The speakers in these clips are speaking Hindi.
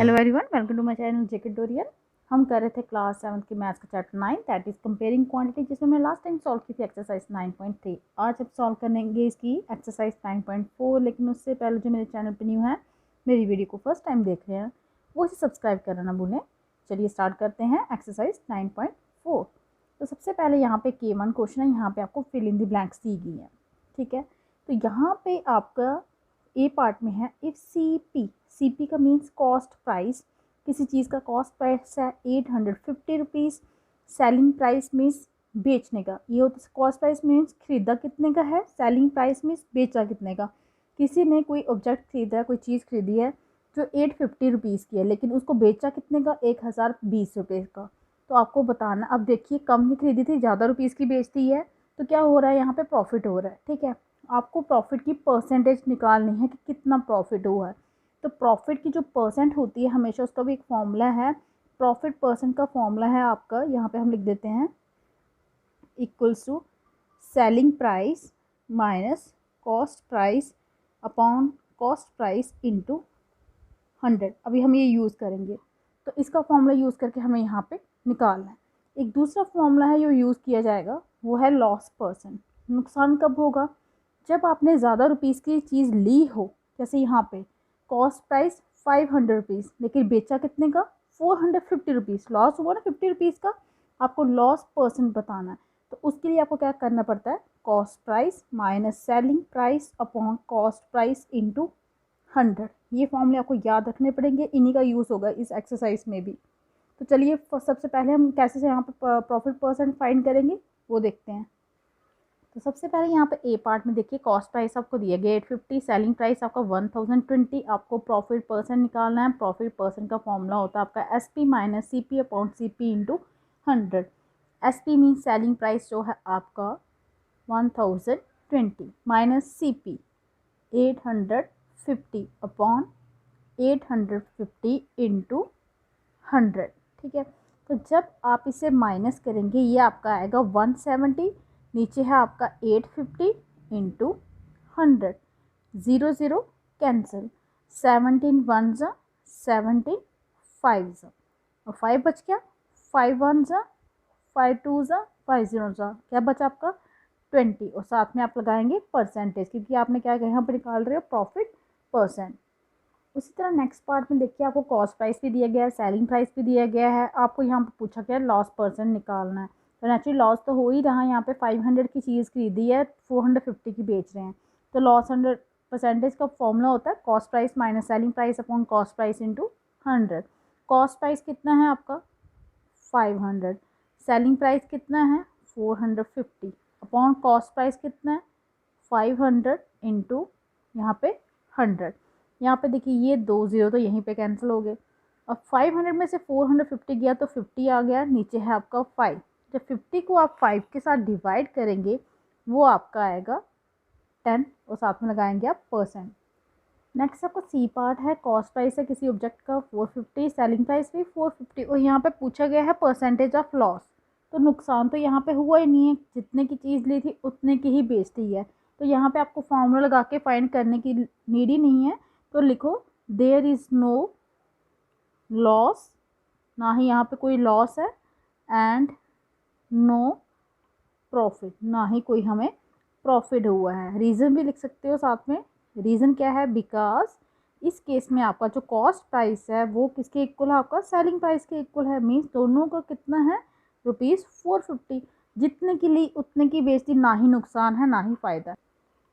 Hello everyone, welcome to my channel JK tutorial. हम कर रहे थे क्लास 7 की मैथ्स का chapter 9 that is comparing quantity, जिसमें हमने लास्ट टाइम सॉल्व की थी एक्सरसाइज 9.3। आज अब सॉल्व करेंगे इसकी एक्सरसाइज 9.4। लेकिन उससे पहले जो मेरे चैनल पे न्यू है, मेरी वीडियो को फर्स्ट टाइम देख रहे हैं, वो इसे सब्सक्राइब करना ना भूलें। चलिए स्टार्ट करते हैं एक्सरसाइज 9.4। तो सबसे पहले यहाँ पे K1 क्वेश्चन है, यहाँ पे आपको फिल इन द ब्लैंक्स दी गई है। ठीक है, तो यहाँ पे आपका ए पार्ट में है इफ सी पी का मीन्स कॉस्ट प्राइस, किसी चीज़ का कॉस्ट प्राइस है 850 रुपीज़, सेलिंग प्राइस मीन्स बेचने का, ये होता है कॉस्ट प्राइस मीन्स खरीदा कितने का है, सेलिंग प्राइस मीन्स बेचा कितने का। किसी ने कोई ऑब्जेक्ट खरीदा है, कोई चीज़ खरीदी है जो 850 रुपीज़ की है, लेकिन उसको बेचा कितने का, 1020 रुपये का। तो आपको बताना, अब देखिए कम ही खरीदी थी, ज़्यादा रुपीज़ की बेचती है, तो क्या हो रहा है, यहाँ पे प्रॉफिट हो रहा है। ठीक है, आपको प्रॉफिट की परसेंटेज निकालनी है कि कितना प्रॉफिट हुआ है। तो प्रॉफिट की जो परसेंट होती है हमेशा उसका भी एक फॉर्मूला है। प्रॉफिट परसेंट का फॉर्मूला है आपका, यहाँ पे हम लिख देते हैं equals to selling price minus cost price upon cost price into 100। अभी हम ये यूज़ करेंगे, तो इसका फॉर्मूला यूज़ करके हमें यहाँ पे निकालना है। एक दूसरा फॉर्मूला है जो यूज़ किया जाएगा, वो है लॉस परसेंट। नुकसान कब होगा, जब आपने ज़्यादा रुपीज़ की चीज़ ली हो। जैसे यहाँ पे कॉस्ट प्राइस 500 रुपीज़, लेकिन बेचा कितने का, 450 रुपीज़। लॉस हुआ ना 50 रुपीज़ का, आपको लॉस परसेंट बताना है। तो उसके लिए आपको क्या करना पड़ता है, cost price minus selling price upon cost price into 100। ये फॉर्मूले आपको याद रखने पड़ेंगे, इन्हीं का यूज़ होगा इस एक्सरसाइज में भी। तो चलिए सबसे पहले हम कैसे से यहाँ पे प्रॉफिट परसेंट फाइंड करेंगे वो देखते हैं। तो सबसे पहले यहाँ पे ए पार्ट में देखिए कॉस्ट प्राइस आपको दिया गया 850, सेलिंग प्राइस आपका 1020। आपको प्रॉफिट परसेंट निकालना है। प्रॉफिट परसेंट का फॉर्मूला होता है आपका S P minus C P upon C P into 100। S P mean selling price जो है आपका 1020 minus C P 850 upon 850 into 100। ठीक है, तो जब आप इसे माइनस करेंगे ये आपका आएगा 170, नीचे है आपका 850 इंटू 100। 0 0 कैंसिल, 17 वन ज़ा 17, 5 ज़ा और 5 बच गया, 5 वन ज़ा 5 टू ज़ा 5 0 ज़ा, क्या बचा आपका 20। और साथ में आप लगाएंगे परसेंटेज, क्योंकि आपने क्या यहाँ पर निकाल रहे हो प्रॉफिट परसेंट। उसी तरह नेक्स्ट पार्ट में देखिए आपको कॉस्ट प्राइस भी दिया गया है, सेलिंग प्राइस भी दिया गया है। आपको यहाँ पे पूछा गया है लॉस परसेंट निकालना है। तो नेचुरली लॉस तो हो ही रहा है, यहाँ पे 500 की चीज़ खरीदी है, 450 की बेच रहे हैं, तो लॉस 100 परसेंटेज का फॉर्मूला होता है cost price minus selling price upon cost price into 100। Cost price कितना है आपका 500, सेलिंग प्राइस कितना है 450 अपॉन कॉस्ट प्राइस कितना है 500 इंटू यहाँ पे 100। यहाँ पे देखिए ये 2 0 तो यहीं पे कैंसिल हो गए। अब 500 में से 450 गया तो 50 आ गया, नीचे है आपका 5। जब 50 को आप 5 के साथ डिवाइड करेंगे वो आपका आएगा 10 और साथ में लगाएंगे आप परसेंट। नेक्स्ट आपका सी पार्ट है, कॉस्ट प्राइस है किसी ऑब्जेक्ट का 450, सेलिंग प्राइस भी 450 और यहाँ पे पूछा गया है परसेंटेज ऑफ लॉस। तो नुकसान तो यहाँ पे हुआ ही नहीं है, जितने की चीज़ ली थी उतने की ही बेचती है। तो यहाँ पे आपको फॉर्मूला लगा के फाइंड करने की नीड ही नहीं है। तो लिखो देयर इज़ नो लॉस, ना ही यहाँ पे कोई लॉस है, एंड नो प्रॉफिट, ना ही कोई हमें प्रॉफिट हुआ है। रीज़न भी लिख सकते हो साथ में। रीज़न क्या है, बिकॉज इस केस में आपका जो कॉस्ट प्राइस है वो किसके इक्वल है, आपका सेलिंग प्राइस के इक्वल है। मीन्स दोनों का कितना है ₹450। जितने की ली उतने की बेचती, ना ही नुकसान है ना ही फ़ायदा।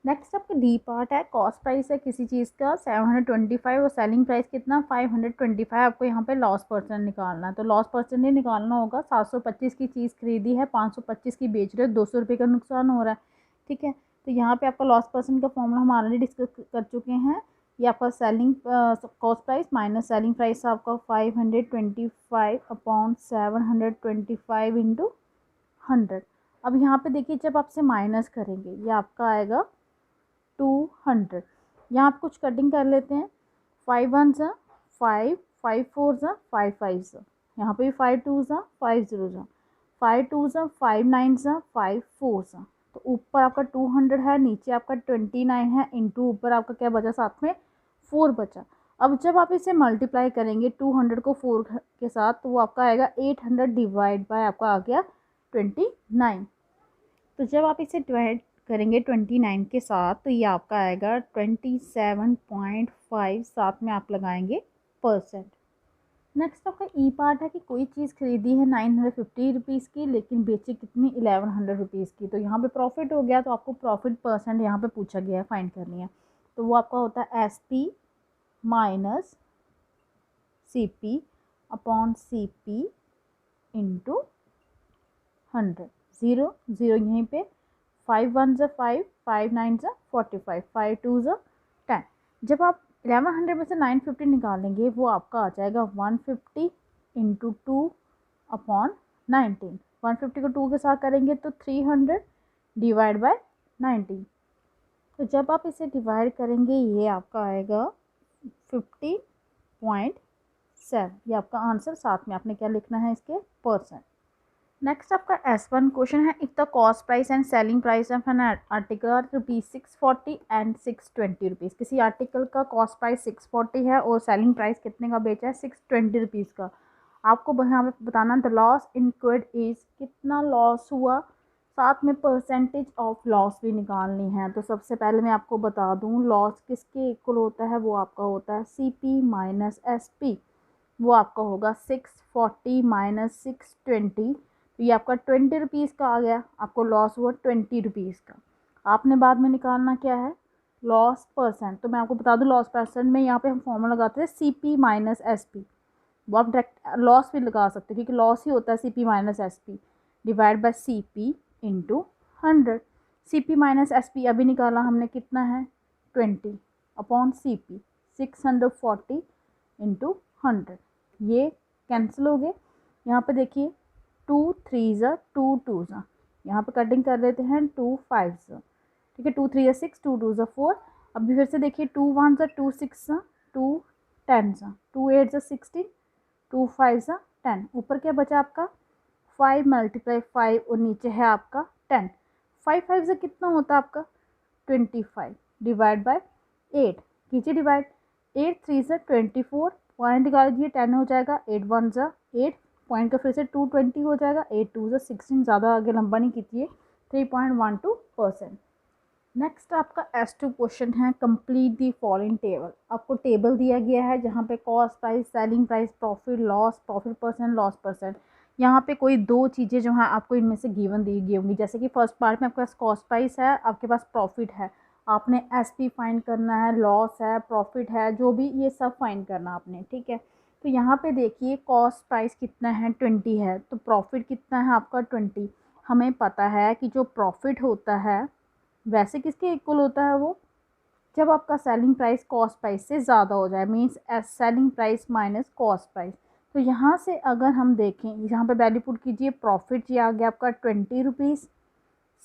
नेक्स्ट आपका डी पार्ट है, कॉस्ट प्राइस है किसी चीज़ का 725 और सेलिंग प्राइस कितना 525। आपको यहाँ पे लॉस परसेंट निकालना है। तो लॉस परसेंट ही निकालना होगा। 725 की चीज़ खरीदी है, 525 की बेच रहे हो, 200 रुपये का नुकसान हो रहा है। ठीक है, तो यहाँ पे आपका लॉस परसेंट का फॉर्मूला हम ऑलरेडी डिस्कस कर चुके हैं। ये आपका selling cost price minus selling price आपका 525 अपॉन 725 इंटू 100। अब यहाँ पे देखिए जब आपसे माइनस करेंगे ये आपका आएगा 200। यहाँ आप कुछ कटिंग कर लेते हैं, 5 वन ज़ा 5, 5 फोर ज़ा 5 फाइव ज़ा, यहाँ पे भी 5 टू ज़ा 5 0 ज़ा, 5 टू ज़ा 5 9 ज़ा 5 4 ज़ा। तो ऊपर आपका 200 है, नीचे आपका 29 है, इंटू ऊपर आपका क्या बचा साथ में 4 बचा। अब जब आप इसे मल्टीप्लाई करेंगे 200 को 4 के साथ तो वो आपका आएगा 800 डिवाइड बाय आपका आ गया 29। तो जब आप इसे डिवाइड करेंगे 29 के साथ तो ये आपका आएगा 27.5, साथ में आप लगाएंगे परसेंट। नेक्स्ट आपका ई पार्ट है कि कोई चीज़ खरीदी है 950 रुपीज़ की लेकिन बेची कितनी 1100 रुपीज़ की। तो यहाँ पे प्रॉफिट हो गया, तो आपको प्रॉफिट परसेंट यहाँ पे पूछा गया है, फाइंड करनी है। तो वो आपका होता है SP minus CP upon CP into 100। 0 0 यहीं पे, 5 1 ज़ा 5, 5 9 ज़ा 45, 5 2 ज़ा 10। जब आप 1100 में से 950 निकालेंगे वो आपका आ जाएगा 150 इंटू 2 अपॉन 19। 150 को 2 के साथ करेंगे तो 300 डिवाइड बाय 19। तो जब आप इसे डिवाइड करेंगे ये आपका आएगा 50.7। ये आपका आंसर, साथ में आपने क्या लिखना है इसके परसेंट। नेक्स्ट आपका S1 क्वेश्चन है, if the cost price and selling price of an article are ₹640 and 620 rupees. किसी आर्टिकल का कॉस्ट प्राइस 640 है और सेलिंग प्राइस कितने का बेचा है 620 रुपीज़ का। आपको यहाँ पे बताना द लॉस इनकर्ड इज, कितना लॉस हुआ, साथ में परसेंटेज ऑफ लॉस भी निकालनी है। तो सबसे पहले मैं आपको बता दूँ लॉस किसके इक्वल होता है, वो आपका होता है CP माइनस SP। वो आपका होगा 640 माइनस 620, तो ये आपका 20 रुपीज़ का आ गया। आपको लॉस हुआ 20 रुपीज़ का। आपने बाद में निकालना क्या है, लॉस परसेंट। तो मैं आपको बता दूं लॉस परसेंट में यहाँ पे हम फॉर्मूला लगाते हैं CP माइनस SP। वो आप डायरेक्ट लॉस भी लगा सकते हो क्योंकि लॉस ही होता है CP minus SP divide by CP into 100। CP minus SP अभी निकाला हमने, कितना है 20 अपॉन CP 640 इंटू 100। ये कैंसिल हो गए। यहाँ पे देखिए 2 3 ज़ा 2 2 ज़ा, यहाँ पे कटिंग कर लेते हैं 2 5 ज़ा, ठीक है। 2 3 ज़ा 6, 2 2 ज़ा 4। अभी फिर से देखिए 2 1 ज़ा 2 6 ज़ा 2 10 ज़ा 2 8 ज़ा 16, 2 5 ज़ा 10। ऊपर क्या बचा आपका 5 मल्टीप्लाई 5 और नीचे है आपका 10। 5 5 ज़ा कितना होता है आपका 25 डिवाइड बाय 8। कीजिए डिवाइड, 8 3 ज़ा 24, पॉइंट निकाल दीजिए 10 हो जाएगा, 8 1 ज़ा 8, पॉइंट का फिर से 220 हो जाएगा, 8 2 ज़ा 16, ज़्यादा आगे लंबा नहीं कीजिए, 3.12%। नेक्स्ट आपका S2 क्वेश्चन है, कंप्लीट दी फॉलोइंग टेबल। आपको टेबल दिया गया है जहाँ पे cost price, selling price, profit loss, profit percent, loss percent. यहाँ पे कोई दो चीज़ें जो हैं आपको इनमें से गिवन दी गई होंगी। जैसे कि फर्स्ट पार्ट में आपके पास कॉस्ट प्राइस है, आपके पास प्रॉफिट है, आपने SP फाइंड करना है, लॉस है, प्रॉफिट है, जो भी ये सब फाइंड करना आपने, ठीक है। तो यहाँ पे देखिए कॉस्ट प्राइस कितना है 20 है, तो प्रॉफिट कितना है आपका 20। हमें पता है कि जो प्रॉफिट होता है वैसे किसके इक्वल होता है, वो जब आपका सेलिंग प्राइस कॉस्ट प्राइस से ज़्यादा हो जाए, means selling price minus cost price. तो यहाँ से अगर हम देखें, यहाँ पे वैल्यू पुट कीजिए, प्रॉफिट ये आ गया आपका 20 रुपीज़,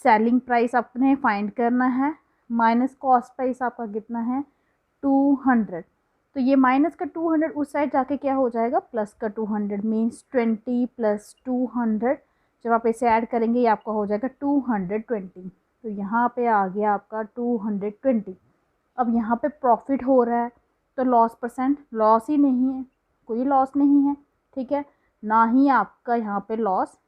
सेलिंग प्राइस आपने फाइंड करना है, माइनस कॉस्ट प्राइस आपका कितना है 200। तो ये माइनस का 200 उस साइड जाके क्या हो जाएगा प्लस का 200, मीन्स 20 प्लस 200। जब आप इसे ऐड करेंगे ये आपका हो जाएगा 220। तो यहाँ पे आ गया आपका 220। अब यहाँ पे प्रॉफिट हो रहा है तो लॉस परसेंट, लॉस ही नहीं है, कोई लॉस नहीं है, ठीक है। ना ही आपका यहाँ पे लॉस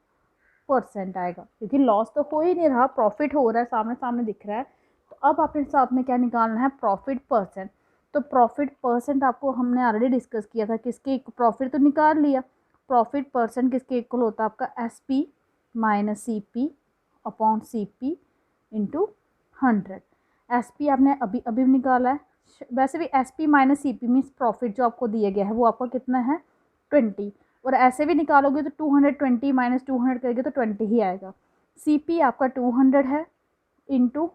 परसेंट आएगा क्योंकि लॉस तो हो ही नहीं रहा, प्रॉफिट हो रहा है, सामने सामने दिख रहा है। तो अब आपने साथ में क्या निकालना है, प्रॉफिट परसेंट। तो प्रॉफिट परसेंट आपको हमने ऑलरेडी डिस्कस किया था, किसके प्रॉफिट तो निकाल लिया, प्रॉफिट परसेंट किसके इक्वल होता है आपका SP minus CP upon CP into 100। SP आपने अभी अभी निकाला है, वैसे भी SP minus CP means profit जो आपको दिया गया है वो आपका कितना है 20, और ऐसे भी निकालोगे तो 220 माइनस 200 करेंगे तो 20 ही आएगा। CP आपका 200 है इंटू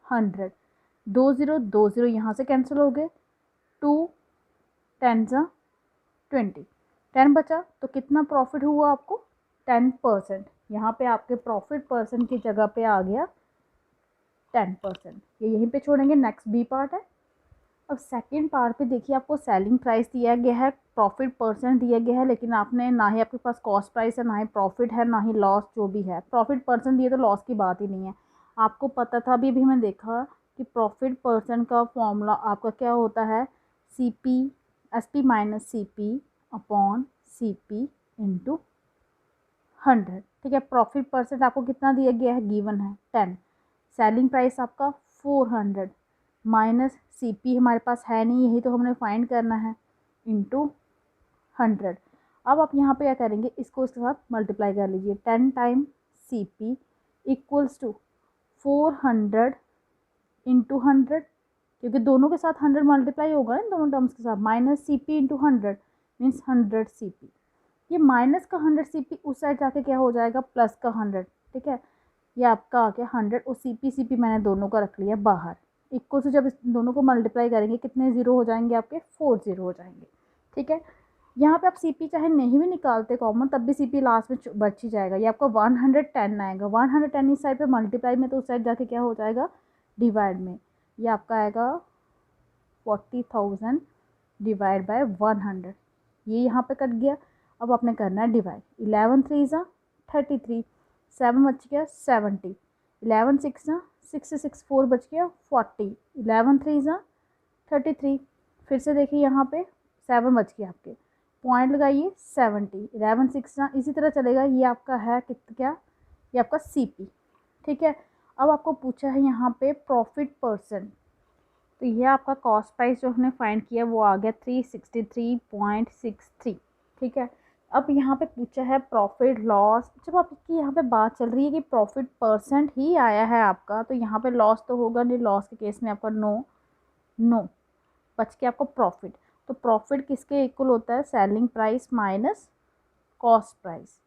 100, 2 0 2 0 यहाँ से कैंसिल हो गए, 2 10 ज़ा 20, 10 बचा, तो कितना प्रॉफिट हुआ आपको 10%। यहाँ पे आपके प्रॉफिट परसेंट की जगह पे आ गया 10%। ये यहीं पे छोड़ेंगे, नेक्स्ट B पार्ट है। अब सेकंड पार्ट पे देखिए आपको सेलिंग प्राइस दिया गया है, प्रॉफिट परसेंट दिया गया है, लेकिन आपने ना ही आपके पास कॉस्ट प्राइस है, ना ही प्रॉफिट है, ना ही लॉस जो भी है। प्रॉफिट परसेंट दिए तो लॉस की बात ही नहीं है। आपको पता था अभी हमने देखा कि प्रॉफिट परसेंट का फॉर्मूला आपका क्या होता है, CP SP minus CP upon CP into 100। ठीक है, प्रॉफिट परसेंट आपको कितना दिया गया है, गिवन है 10। सेलिंग प्राइस आपका 400 माइनस CP हमारे पास है नहीं, यही तो हमने फाइंड करना है, इंटू 100। अब आप यहाँ पे क्या करेंगे, इसको इसके साथ मल्टीप्लाई कर लीजिए। 10 time CP equals to 400 into 100, क्योंकि दोनों के साथ 100 मल्टीप्लाई होगा ना दोनों टर्म्स के साथ, minus CP into 100 means 100 CP। ये माइनस का 100 CP उस साइड जाके क्या हो जाएगा, प्लस का 100। ठीक है, ये आपका आ गया 100 और CP मैंने दोनों का रख लिया बाहर। इक्वल से जब इस दोनों को मल्टीप्लाई करेंगे कितने ज़ीरो हो जाएंगे आपके, 4 ज़ीरो हो जाएंगे। ठीक है, यहाँ पे आप CP चाहे नहीं भी निकालते कॉमन, तब भी CP लास्ट में बच ही जाएगा। ये आपका 110 आएगा, 110 इस साइड पे मल्टीप्लाई में, तो उस साइड जाके क्या हो जाएगा, डिवाइड में। ये आपका आएगा 40,000 डिवाइड बाय 100। ये यहाँ पे कट गया। अब आपने करना है डिवाइड। 11 3 ज़ा 33, 7 बच गया 70, 11 6 ज़ा 6 4 बच गया 40, 11 3 ज़ा 33। फिर से देखिए यहाँ पे 7 बच गया आपके, पॉइंट लगाइए 70, 11 6 ज़ा इसी तरह चलेगा। ये आपका है क्या, ये आपका CP। ठीक है, अब आपको पूछा है यहाँ पे प्रॉफिट परसेंट, तो ये आपका कॉस्ट प्राइस जो हमने फाइंड किया वो आ गया 363.63। ठीक है, अब यहाँ पे पूछा है प्रॉफिट लॉस। जब आपकी यहाँ पे बात चल रही है कि प्रॉफिट परसेंट ही आया है आपका, तो यहाँ पे लॉस तो होगा नहीं, लॉस के केस में आपका नो बच के आपको प्रॉफिट। तो प्रॉफिट किसके इक्वल होता है, selling price minus cost price.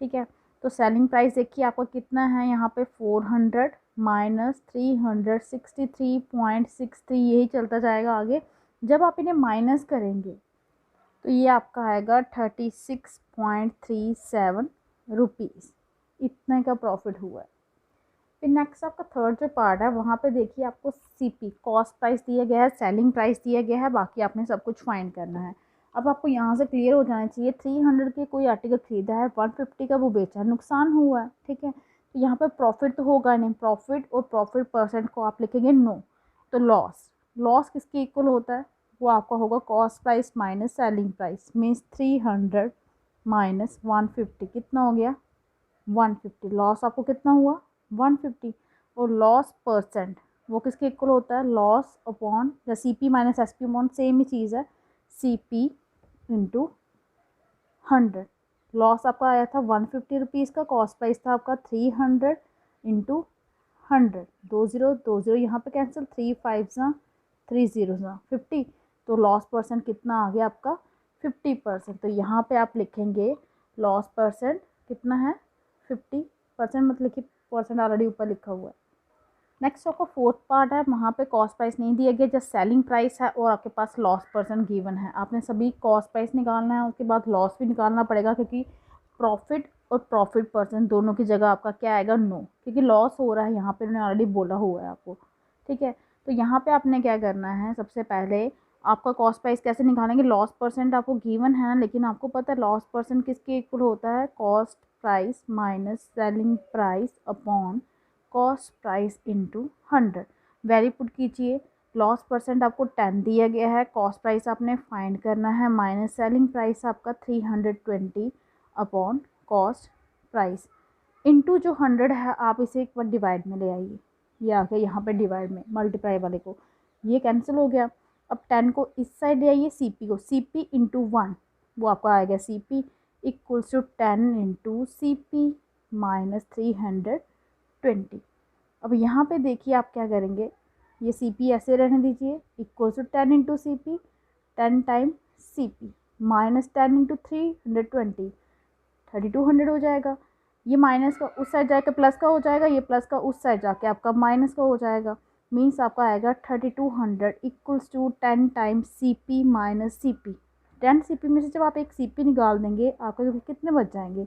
ठीक है, तो सेलिंग प्राइस देखिए आपका कितना है यहाँ पे, 400 माइनस 363.63, यही चलता जाएगा आगे। जब आप इन्हें माइनस करेंगे तो ये आपका आएगा 36.37 रुपीज़, इतने का प्रॉफिट हुआ है। फिर नेक्स्ट आपका थर्ड जो पार्ट है, वहाँ पे देखिए आपको CP कॉस्ट प्राइस दिया गया है, सेलिंग प्राइस दिया गया है, बाकी आपने सब कुछ फाइंड करना है। अब आपको यहाँ से क्लियर हो जाना चाहिए, 300 के कोई आर्टिकल खरीदा है, 150 का वो बेचा, नुकसान हुआ है। ठीक है, तो यहाँ पे प्रॉफिट तो होगा नहीं, प्रॉफिट और प्रॉफिट परसेंट को आप लिखेंगे नो। तो लॉस किसके इक्वल होता है, वो आपका होगा cost price minus selling price, means 300 minus 150 कितना हो गया, 150। लॉस आपको कितना हुआ, 150। और लॉस परसेंट वो किसके इक्वल होता है, लॉस अपॉन या CP minus SP upon, same ही चीज़ है, CP इंटू 100। लॉस आपका आया था 150 रुपीज़ का, कॉस्ट प्राइस था आपका 300 इंटू 100। 2 0 यहाँ पे कैंसिल, 3 5 ज़ा 3 0 ज़ा 50। तो लॉस परसेंट कितना आ गया आपका, 50%। तो यहाँ पे आप लिखेंगे लॉस परसेंट कितना है, 50%, मत लिखिए, परसेंट ऑलरेडी ऊपर लिखा हुआ है। नेक्स्ट आपका फोर्थ पार्ट है, वहाँ पे कॉस्ट प्राइस नहीं दिया गया, जस्ट सेलिंग प्राइस है और आपके पास लॉस परसेंट गिवन है। आपने सभी कॉस्ट प्राइस निकालना है, उसके बाद लॉस भी निकालना पड़ेगा, क्योंकि प्रॉफिट और प्रॉफिट परसेंट दोनों की जगह आपका क्या आएगा, नो, क्योंकि लॉस हो रहा है यहाँ पे, उन्होंने ऑलरेडी बोला हुआ है आपको। ठीक है, तो यहाँ पे आपने क्या करना है, सबसे पहले आपका कॉस्ट प्राइस कैसे निकालेंगे, लॉस परसेंट आपको गिवन है ना, लेकिन आपको पता है लॉस परसेंट किसके इक्वल होता है, cost price minus selling price upon cost price into 100। Value put कीजिए, लॉस परसेंट आपको 10 दिया गया है, कॉस्ट प्राइस आपने फाइंड करना है, माइनस सेलिंग प्राइस आपका 320 अपॉन कॉस्ट प्राइस इंटू जो 100 है, आप इसे एक बार डिवाइड में ले आइए। ये आ गया यहाँ पे डिवाइड में, मल्टीप्लाई वाले को ये कैंसिल हो गया। अब 10 को इस साइड ले आइए, CP को, CP इंटू 1 वो आपका आएगा CP equals to 10 into CP minus 320। अब यहाँ पे देखिए आप क्या करेंगे, ये CP ऐसे रहने दीजिए, equals to 10 into CP, 10 time CP minus 10 into 320, 3200 हो जाएगा। ये माइनस का उस साइड जाके प्लस का हो जाएगा, ये प्लस का उस साइड जाके आपका माइनस का हो जाएगा, मीन्स आपका आएगा 3200 equals to 10 times CP minus CP। 10 CP में से जब आप एक CP निकाल देंगे, आपके कितने बच जाएंगे,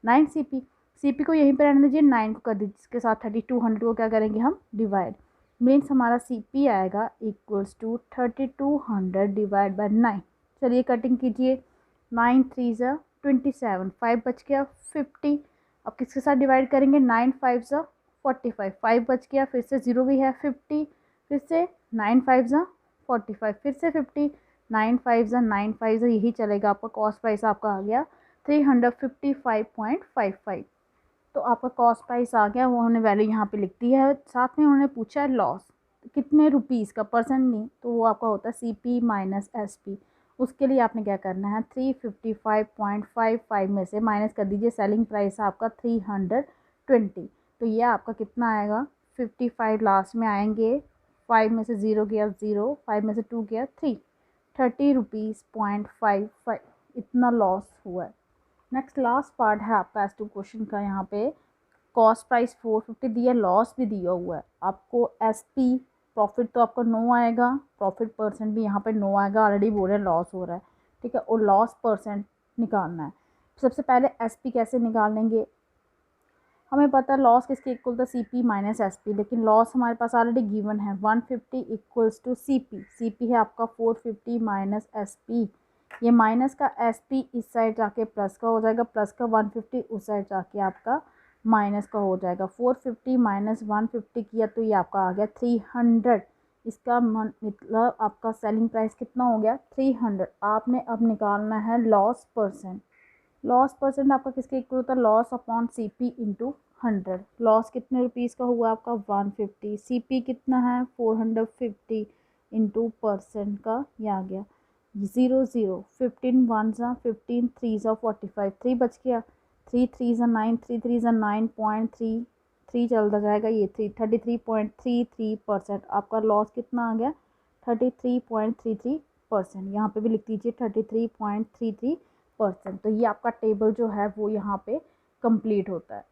9 CP। CP को यहीं पर रहने दीजिए, 9 को कर दीजिए, इसके साथ 3200 को क्या करेंगे हम, डिवाइड, मीन्स हमारा CP आएगा इक्वल्स टू 3200 डिवाइड बाय 9। चलिए कटिंग कीजिए, 9 3 ज़ा 27, 5 बच गया 50। अब किसके साथ डिवाइड करेंगे, 9 5 ज़ा 45, 5 बच गया, फिर से 0 भी है 50, फिर से 9 5 ज़ा 45, फिर से 50, 9 5 9 5 यही चलेगा, आपका कॉस्ट प्राइस आपका आ गया 355.55। तो आपका कॉस्ट प्राइस आ गया, वो हमने वैल्यू यहाँ पे लिख दी है। साथ में उन्होंने पूछा है लॉस कितने रुपीज़ का, परसेंट नहीं, तो वो आपका होता है CP माइनस SP। उसके लिए आपने क्या करना है, 355.55 में से माइनस कर दीजिए, सेलिंग प्राइस आपका 320। तो ये आपका कितना आएगा, 55 लास्ट में आएंगे, 5 में से 0 गया 0, 5 में से 2 गया 3, 30 रुपीज़.55 इतना लॉस हुआ है। नेक्स्ट लास्ट पार्ट है आपका S2 क्वेश्चन का। यहाँ पे कॉस्ट प्राइस 450 दिया, लॉस भी दिया हुआ है आपको। SP प्रॉफिट तो आपका 9 आएगा, प्रॉफिट परसेंट भी यहाँ पे 9 आएगा, ऑलरेडी बोल रहे हैं लॉस हो रहा है, ठीक है। और लॉस परसेंट निकालना है। सबसे पहले SP कैसे निकालेंगे, हमें पता है लॉस किसके इक्वल था, CP माइनस SP, लेकिन लॉस हमारे पास ऑलरेडी गिवन है 150 इक्वल्स टू CP है आपका 450 माइनस SP। ये माइनस का SP इस साइड जाके प्लस का हो जाएगा, प्लस का 150 उस साइड जाके आपका माइनस का हो जाएगा। 450 माइनस 150 किया तो ये आपका आ गया 300। इसका मतलब आपका सेलिंग प्राइस कितना हो गया, 300। आपने अब निकालना है लॉस परसेंट। लॉस परसेंट आपका किसके इक्वल होता है, loss upon CP into 100। Loss कितने रुपीज़ का हुआ आपका 150, CP कितना है 450 इंटू परसेंट का, ये आ गया 0 0, 15 1 ज़ा 15, 3 ज़ा 45, 3 बच गया, 3 3 ज़ा 9, 3 3 ज़ा 9.33 चलता जाएगा, ये 33.33%। आपका लॉस कितना आ गया 33.33%। यहाँ पे भी लिख दीजिए 33.33%। तो ये आपका टेबल जो है वो यहाँ पे कंप्लीट होता है।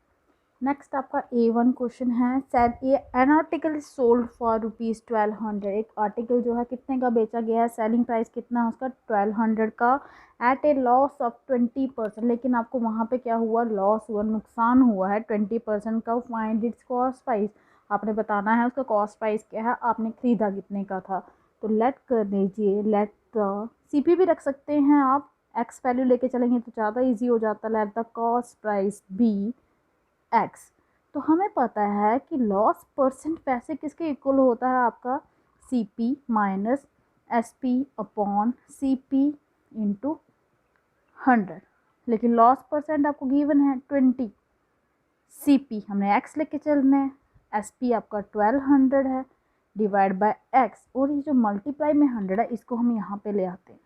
नेक्स्ट आपका A1 क्वेश्चन है, sell an article is sold for ₹1200। एक आर्टिकल जो है कितने का बेचा गया है, सेलिंग प्राइस कितना है उसका 1200 का, एट ए लॉस ऑफ 20%। लेकिन आपको वहाँ पे क्या हुआ, लॉस हुआ, नुकसान हुआ है 20% का। फाइंड इट्स कॉस्ट प्राइस, आपने बताना है उसका कॉस्ट प्राइस क्या है, आपने ख़रीदा कितने का था। तो लेट कर दीजिए, लेट द CP भी रख सकते हैं आप, एक्स वैल्यू लेके चलेंगे तो ज़्यादा इजी हो जाता है। Let the cost price be X। तो हमें पता है कि लॉस परसेंट पैसे किसके इक्वल होता है, आपका CP minus SP upon CP into 100। लेकिन लॉस परसेंट आपको गिवन है 20, CP हमने X लेके चलना है, SP आपका 1200 है, डिवाइड बाय X। और ये जो मल्टीप्लाई में 100 है इसको हम यहाँ पे ले आते हैं,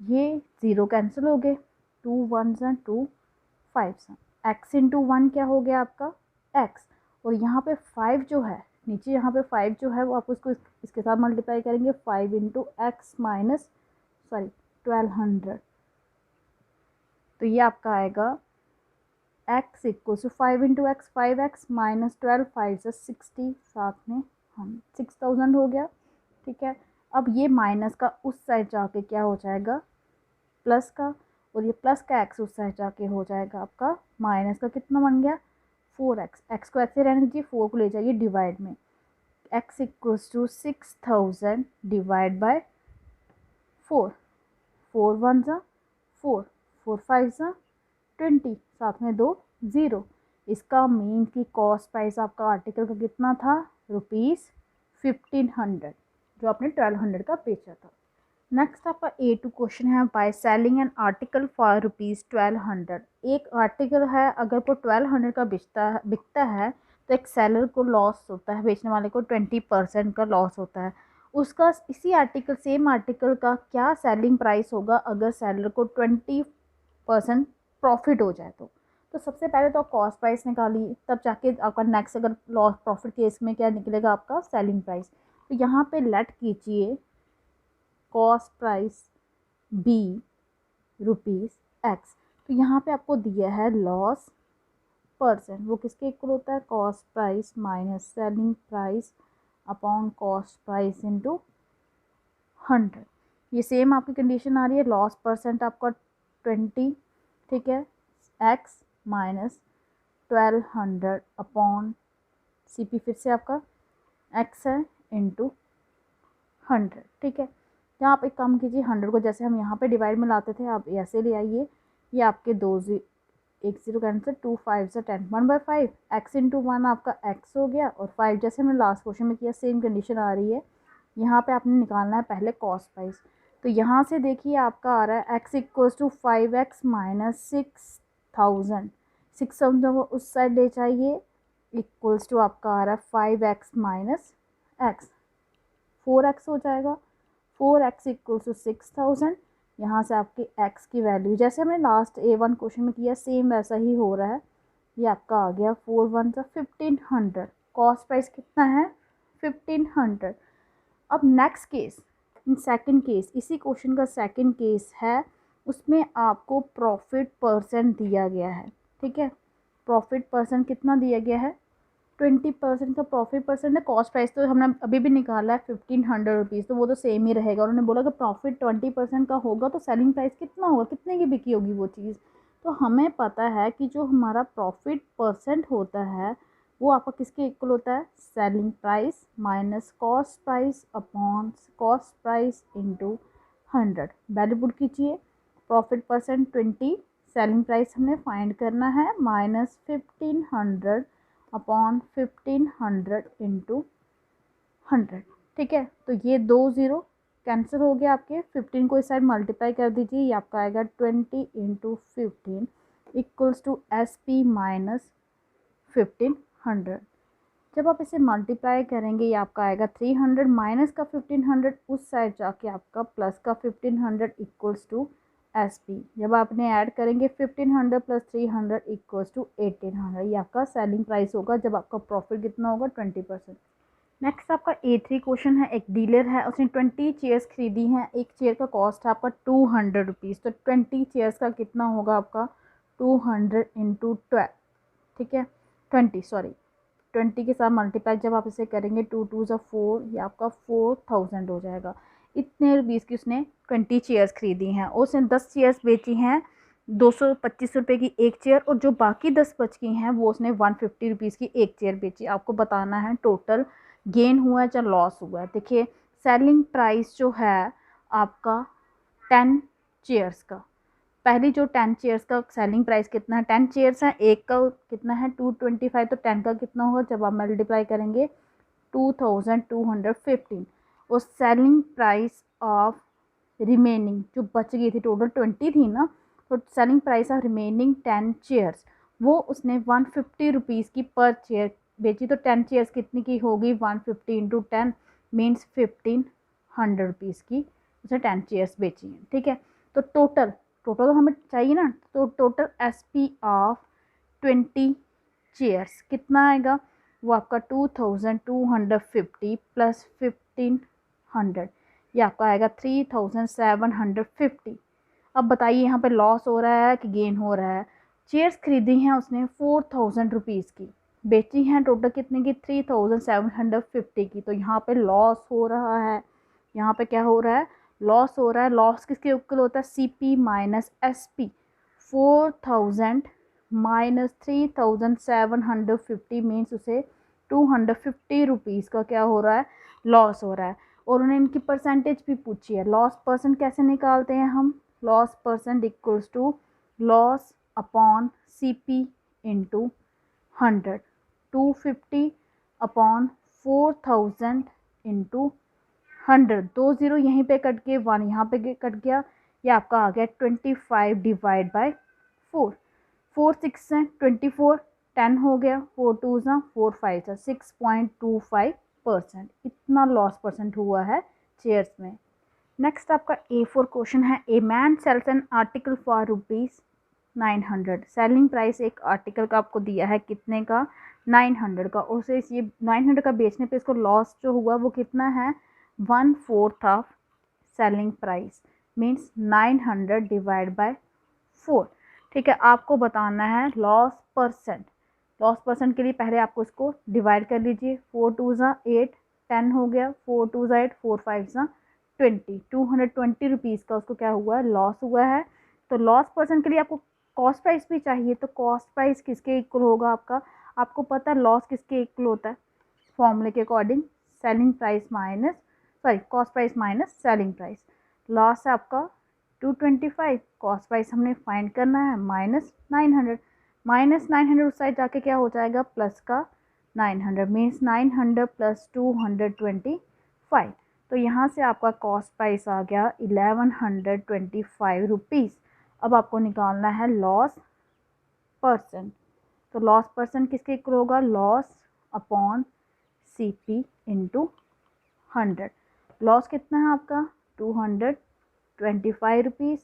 ये 0 कैंसिल हो गए, 2 1 2 5 x इंटू 1 क्या हो गया आपका x। और यहाँ पे 5 जो है नीचे, यहाँ पे 5 जो है वो आप उसको इसके साथ मल्टीप्लाई करेंगे, 5 इंटू एक्स माइनस 1200। तो ये आपका आएगा x equal to 5 into x 5x minus 12, 5 से 60, साथ में हम 6000 हो गया, ठीक है। अब ये माइनस का उस साइड जाके क्या हो जाएगा, प्लस का, और ये प्लस का x उस साइड जाके हो जाएगा आपका माइनस का, कितना बन गया 4x। x को ऐसे रहने दीजिए, 4 को ले जाइए डिवाइड में, x equals to 6000 divide by 4, 4 1 ज़ा 4, 4 5 ज़ा 20, साथ में 2 0। इसका मीन की कॉस्ट प्राइस आपका आर्टिकल का कितना था, ₹1500, जो आपने 1200 का बेचा था। नेक्स्ट आपका A2 क्वेश्चन है, by selling N article for ₹1200। एक आर्टिकल है अगर वो 1200 का बिकता है तो एक सेलर को लॉस होता है, बेचने वाले को 20% का लॉस होता है। उसका इसी आर्टिकल, सेम आर्टिकल का क्या सेलिंग प्राइस होगा अगर सेलर को 20% प्रॉफिट हो जाए तो सबसे पहले तो आप कॉस्ट प्राइस निकालिए, तब जाके आपका नेक्स्ट अगर लॉस प्रॉफिट केस में क्या निकलेगा आपका सेलिंग प्राइस। तो यहाँ पे लेट कीजिए कॉस्ट प्राइस B ₹X। तो यहाँ पे आपको दिया है लॉस परसेंट, वो किसके इक्वल होता है, cost price minus selling price upon cost price into 100। ये सेम आपकी कंडीशन आ रही है, लॉस परसेंट आपका 20, ठीक है, x माइनस 1200 अपॉन CP फिर से आपका x है इंटू 100, ठीक है। यहाँ आप एक काम कीजिए, 100 को जैसे हम यहाँ पे डिवाइड में लाते थे आप ऐसे ले आइए, ये आपके 1 0 कैंसिल, 2 5 से 10, 1/5, x इंटू 1 आपका x हो गया, और 5 जैसे हमने लास्ट क्वेश्चन में किया, सेम कंडीशन आ रही है। यहाँ पे आपने निकालना है पहले कॉस्ट प्राइस। तो यहाँ से देखिए आपका आ रहा है x equals to 5x minus 6000, 6000 उस साइड ले जाइए, इक्वल्स टू आपका आ रहा है 5x माइनस x, 4x हो जाएगा। 4x इक्वल्स टू 6000, यहाँ से आपकी x की वैल्यू जैसे हमने लास्ट A1 क्वेश्चन में किया सेम वैसा ही हो रहा है। ये आपका आ गया 4 1 सा 1500, कॉस्ट प्राइस कितना है 1500। अब next case, in second case, इसी क्वेश्चन का सेकंड केस है, उसमें आपको प्रॉफिट परसेंट दिया गया है। ठीक है, प्रॉफिट परसेंट कितना दिया गया है 20% का प्रॉफिट परसेंट है। कॉस्ट प्राइस तो हमने अभी भी निकाला है 1500 रुपीज़, तो वो तो सेम ही रहेगा। उन्होंने बोला कि प्रॉफिट 20% का होगा तो सेलिंग प्राइस कितना होगा, कितने की बिकी होगी वो चीज़। तो हमें पता है कि जो हमारा प्रॉफिट परसेंट होता है वो आपका किसके इक्वल होता है, selling price minus cost price upon cost price into 100। Value put कीजिए, प्रॉफिट परसेंट 20, सेलिंग प्राइस हमने फाइंड करना है माइनस 1500 अपॉन 1500 इंटू 100। ठीक है, तो ये 2 0 कैंसिल हो गया आपके, 15 को इस साइड मल्टीप्लाई कर दीजिए, ये आपका आएगा 20 इंटू 15 इक्वल्स टू SP माइनस 1500। जब आप इसे मल्टीप्लाई करेंगे ये आपका आएगा 300 माइनस का 1500 उस साइड जाके आपका प्लस का 1500 इक्वल्स टू SP। जब आपने ऐड करेंगे 1500 प्लस 300 इक्वल्स टू 1800, ये आपका सेलिंग प्राइस होगा जब आपका प्रॉफिट कितना होगा 20%। नेक्स्ट आपका A3 क्वेश्चन है, एक डीलर है उसने 20 चेयर्स खरीदी हैं, एक चेयर का कॉस्ट है आपका 200 रुपीज़, तो 20 चेयर्स का कितना होगा आपका 200 इंटू 12। ठीक है, 20 के साथ मल्टीप्लाई जब आप इसे करेंगे 2 2 ज़ा 4, ये आपका 4000 हो जाएगा। इतने रुपीज़ की उसने 20 चेयर्स खरीदी हैं और उसने 10 चेयर्स बेची हैं 225 रुपये की एक चेयर, और जो बाकी 10 बची हैं वो उसने 150 रुपीज़ की एक चेयर बेची। आपको बताना है टोटल गेन हुआ है या लॉस हुआ है। देखिए सेलिंग प्राइस जो है आपका 10 चेयर्स का, पहली जो 10 चेयर्स का सेलिंग प्राइस कितना है, 10 चेयर्स हैं, एक का कितना है 225, तो 10 का कितना होगा जब आप मल्टीप्लाई करेंगे 2215। और सेलिंग प्राइस ऑफ रिमेनिंग जो बच गई थी, टोटल 20 थी ना, तो selling price of remaining 10 chairs वो उसने 150 रुपीज़ की पर चेयर बेची। तो 10 चेयर्स कितनी की होगी 150 इंटू 10 मीन्स 1500 रुपीज़ की उसने 10 चेयर्स बेची हैं। ठीक है, तो टोटल तो हमें चाहिए ना, तो टोटल SP ऑफ 20 चेयर्स कितना आएगा, वो आपका 2250 प्लस 1500, ये आपका आएगा 3750। अब बताइए यहाँ पे लॉस हो रहा है कि गेन हो रहा है। चेयर्स खरीदी हैं उसने 4000 रुपीज़ की, बेची हैं टोटल कितने की 3750 की, तो यहाँ पे लॉस हो रहा है। यहाँ पे क्या हो रहा है, लॉस हो रहा है। लॉस किसके इक्वल होता है CP minus SP। 4000 minus 3750 means उसे 250 रुपीज़ का क्या हो रहा है, लॉस हो रहा है। और उन्हें इनकी परसेंटेज भी पूछी है। लॉस परसेंट कैसे निकालते हैं हम, loss percent equals to loss upon CP into 100, 250 upon 4000 into 100, 2 0 यहीं पे कट के 1 यहाँ पे कट गया, ये आपका आ गया 25 डिवाइड बाय 4, 4 6 हैं 24, 10 हो गया, 4 2 ज़ा 4 5 ज़ा 6.25%, इतना लॉस परसेंट हुआ है चेयर्स में। नेक्स्ट आपका A4 क्वेश्चन है, a man sells an article for ₹900। Selling price एक आर्टिकल का आपको दिया है कितने का 900 का, और उसे ये 900 का बेचने पे इसको लॉस जो हुआ वो कितना है 1/4 of selling price means 900 divide by 4। ठीक है, आपको बताना है लॉस परसेंट। लॉस परसेंट के लिए पहले आपको इसको डिवाइड कर लीजिए, 4 2 ज़ा 8, 10 हो गया, 4 2 ज़ा 8, 4 5 ज़ा 20, 220 रुपीज़ का उसको क्या हुआ है, लॉस हुआ है। तो लॉस परसेंट के लिए आपको कॉस्ट प्राइस भी चाहिए, तो कॉस्ट प्राइस किसके इक्वल होगा आपका, आपको पता है लॉस किसके इक्वल होता है, फॉर्मूले के according selling price minus cost price minus selling price. Loss है आपका 225, कॉस्ट प्राइस हमने फाइंड करना है माइनस 900, माइनस 900 उस साइड जाके क्या हो जाएगा प्लस का 900 मीन्स 900 प्लस 225। तो यहाँ से आपका कॉस्ट प्राइस आ गया 1125 रुपीज़। अब आपको निकालना है लॉस परसेंट। तो लॉस परसेंट किसके इक्वल होगा, loss upon CP into 100। Loss कितना है आपका 225 रुपीज़,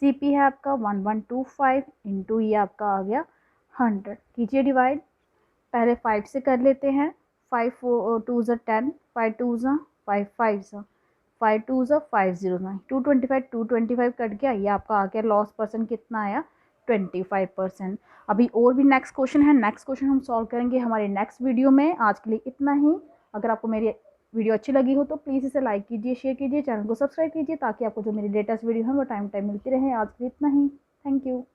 CP है आपका 1125 इंटू ये आपका आ गया 100। कीजिए डिवाइड, पहले 5 से कर लेते हैं। 5 2 ज़ा 10, 5 2 ज़ा 5 5 ज़ा 5 2 ज़ा 509, 225 कट गया, ये आपका आ गया लॉस परसेंट कितना आया 25%। अभी और भी नेक्स्ट क्वेश्चन है, नेक्स्ट क्वेश्चन हम सॉल्व करेंगे हमारे नेक्स्ट वीडियो में। आज के लिए इतना ही। अगर आपको मेरी वीडियो अच्छी लगी हो तो प्लीज़ इसे लाइक कीजिए, शेयर कीजिए, चैनल को सब्सक्राइब कीजिए ताकि आपको जो मेरी लेटेस्ट वीडियो है वो टाइम मिलती रहे। आज के लिए इतना ही। Thank you.